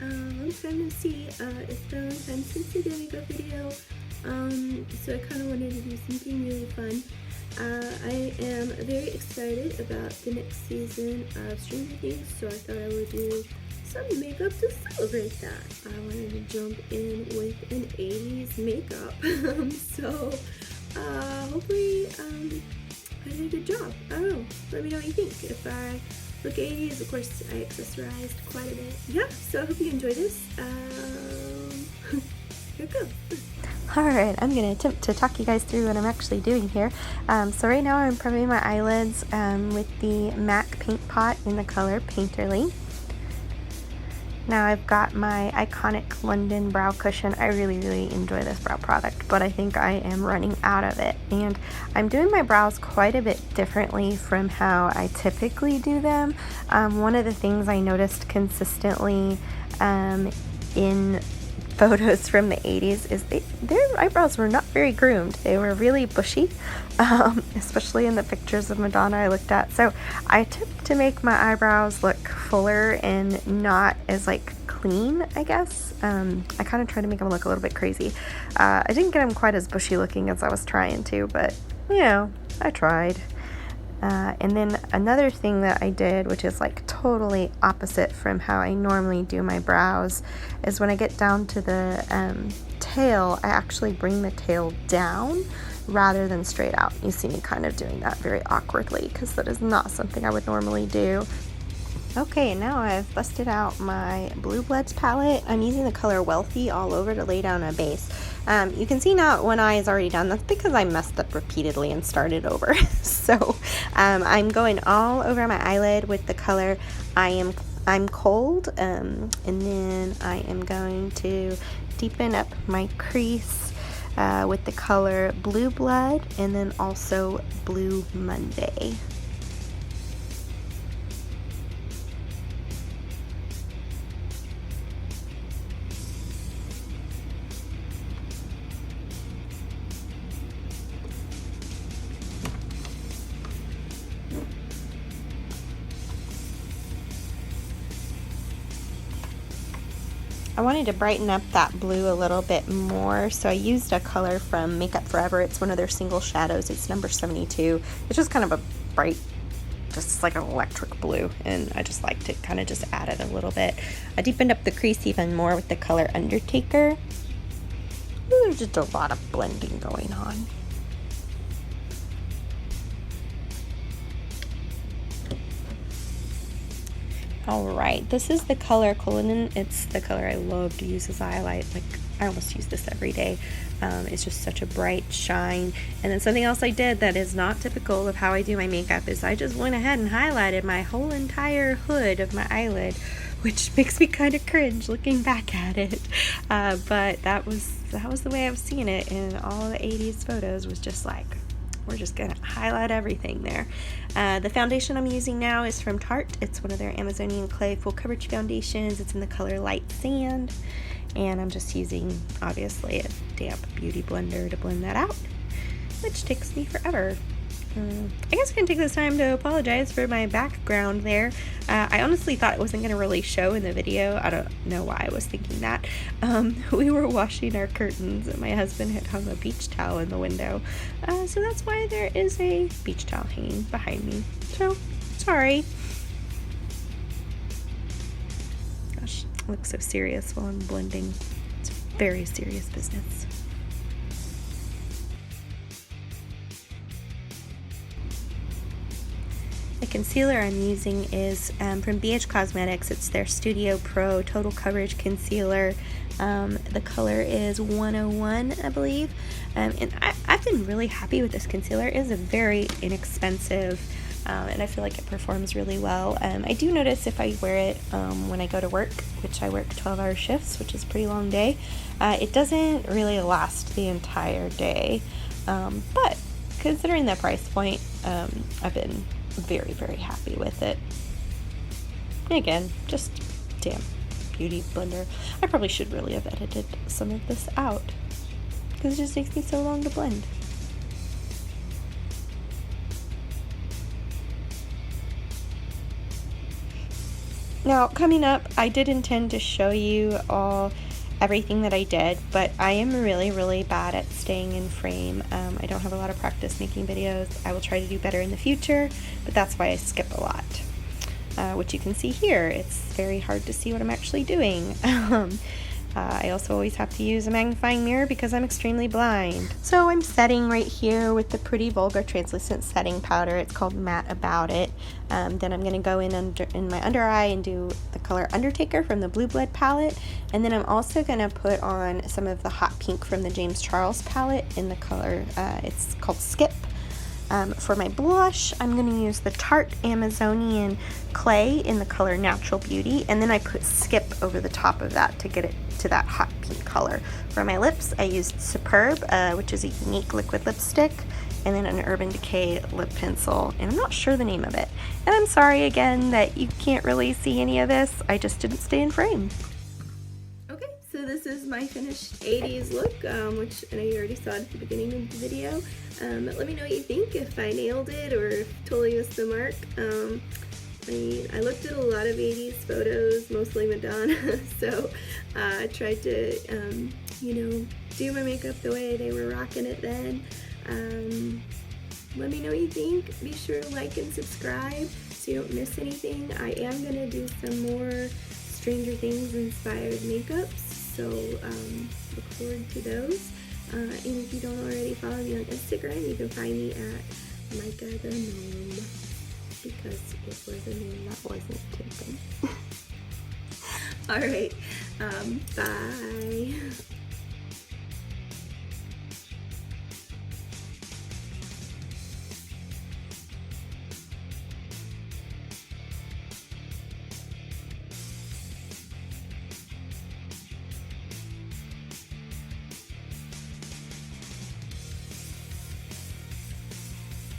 long time no see. It's been a long time since I did a makeup video, so I kind of wanted to do something really fun. I am very excited about the next season of Stranger Things, so I thought I would do some makeup to celebrate that. I wanted to jump in with an 80s makeup, so hopefully I did a good job. I don't know. Let me know what you think. If I look 80s, of course I accessorized quite a bit. Yeah, so I hope you enjoy this. Here it goes. Alright, I'm going to attempt to talk you guys through what I'm actually doing here. So right now I'm prepping my eyelids with the MAC paint pot in the color Painterly. Now I've got my iconic London brow cushion. I really enjoy this brow product, but I think I am running out of it. And I'm doing my brows quite a bit differently from how I typically do them. One of the things I noticed consistently in photos from the 80s is their eyebrows were not very groomed. They were really bushy, especially in the pictures of Madonna I looked at. So I took to make my eyebrows look fuller and not as like clean, I guess. I kind of tried to make them look a little bit crazy. I didn't get them quite as bushy looking as I was trying to, but you know, I tried. And then another thing that I did, which is like totally opposite from how I normally do my brows, is when I get down to the tail, I actually bring the tail down rather than straight out. You see me kind of doing that very awkwardly because that is not something I would normally do. Okay, now I've busted out my Blue Bloods palette. I'm using the color Wealthy all over to lay down a base. You can see now one eye is already done. That's because I messed up repeatedly and started over. So I'm going all over my eyelid with the color I'm Cold, and then I am going to deepen up my crease with the color Blue Blood and then also Blue Monday. I wanted to brighten up that blue a little bit more, so I used a color from MakeUpForever. It's one of their single shadows. It's number 72. It's just kind of a bright, just like an electric blue, and I just liked it, kind of just added a little bit. I deepened up the crease even more with the color Undertaker. There's just a lot of blending going on. Alright, this is the color Cullinan. It's the color I love to use as a highlight. Like, I almost use this every day. It's just such a bright shine. And then something else I did that is not typical of how I do my makeup is I just went ahead and highlighted my whole entire hood of my eyelid, which makes me kind of cringe looking back at it. But that was the way I was seeing it in all the 80s photos, was just like, we're just gonna highlight everything there. The foundation I'm using now is from Tarte. It's one of their Amazonian clay full coverage foundations. It's in the color Light Sand, and I'm just using obviously a damp beauty blender to blend that out, which takes me forever. I guess I can take this time to apologize for my background there. I honestly thought it wasn't going to really show in the video. I don't know why I was thinking that. We were washing our curtains and my husband had hung a beach towel in the window. So that's why there is a beach towel hanging behind me. So, sorry. Gosh, I look so serious while I'm blending. It's very serious business. The concealer I'm using is from BH Cosmetics. It's their Studio Pro Total Coverage Concealer. The color is 101, I believe. And I've been really happy with this concealer. It is a very inexpensive, and I feel like it performs really well. I do notice if I wear it when I go to work, which I work 12-hour shifts, which is a pretty long day, it doesn't really last the entire day. But considering the price point, I've been very happy with it. And again, just damn beauty blender. I probably should really have edited some of this out because it just takes me so long to blend. Now, coming up, I did intend to show you everything that I did, but I am really bad at staying in frame. I don't have a lot of practice making videos. I will try to do better in the future, but that's why I skip a lot. Which you can see here. It's very hard to see what I'm actually doing. I also always have to use a magnifying mirror because I'm extremely blind. So I'm setting right here with the pretty Vulgar translucent setting powder. It's called Matte About It. Then I'm going to go in my under eye and do the color Undertaker from the Blue Blood palette. And then I'm also going to put on some of the hot pink from the James Charles palette in the color, it's called Skip. For my blush, I'm going to use the Tarte Amazonian Clay in the color Natural Beauty, and then I put Skip over the top of that to get it to that hot pink color. For my lips, I used Superb, which is a Younique liquid lipstick, and then an Urban Decay lip pencil, and I'm not sure the name of it. And I'm sorry again that you can't really see any of this. I just didn't stay in frame. Okay, so this is my finished 80s look, which I know you already saw at the beginning of the video. But let me know what you think, if I nailed it or if totally missed the mark. I looked at a lot of 80s photos, mostly Madonna, so I tried to, you know, do my makeup the way they were rocking it then. Let me know what you think. Be sure to like and subscribe so you don't miss anything. I am going to do some more Stranger Things inspired makeups, so look forward to those. And if you don't already follow me on Instagram, you can find me at Micah the Gnome, because it was a name that wasn't taken. Alright, bye.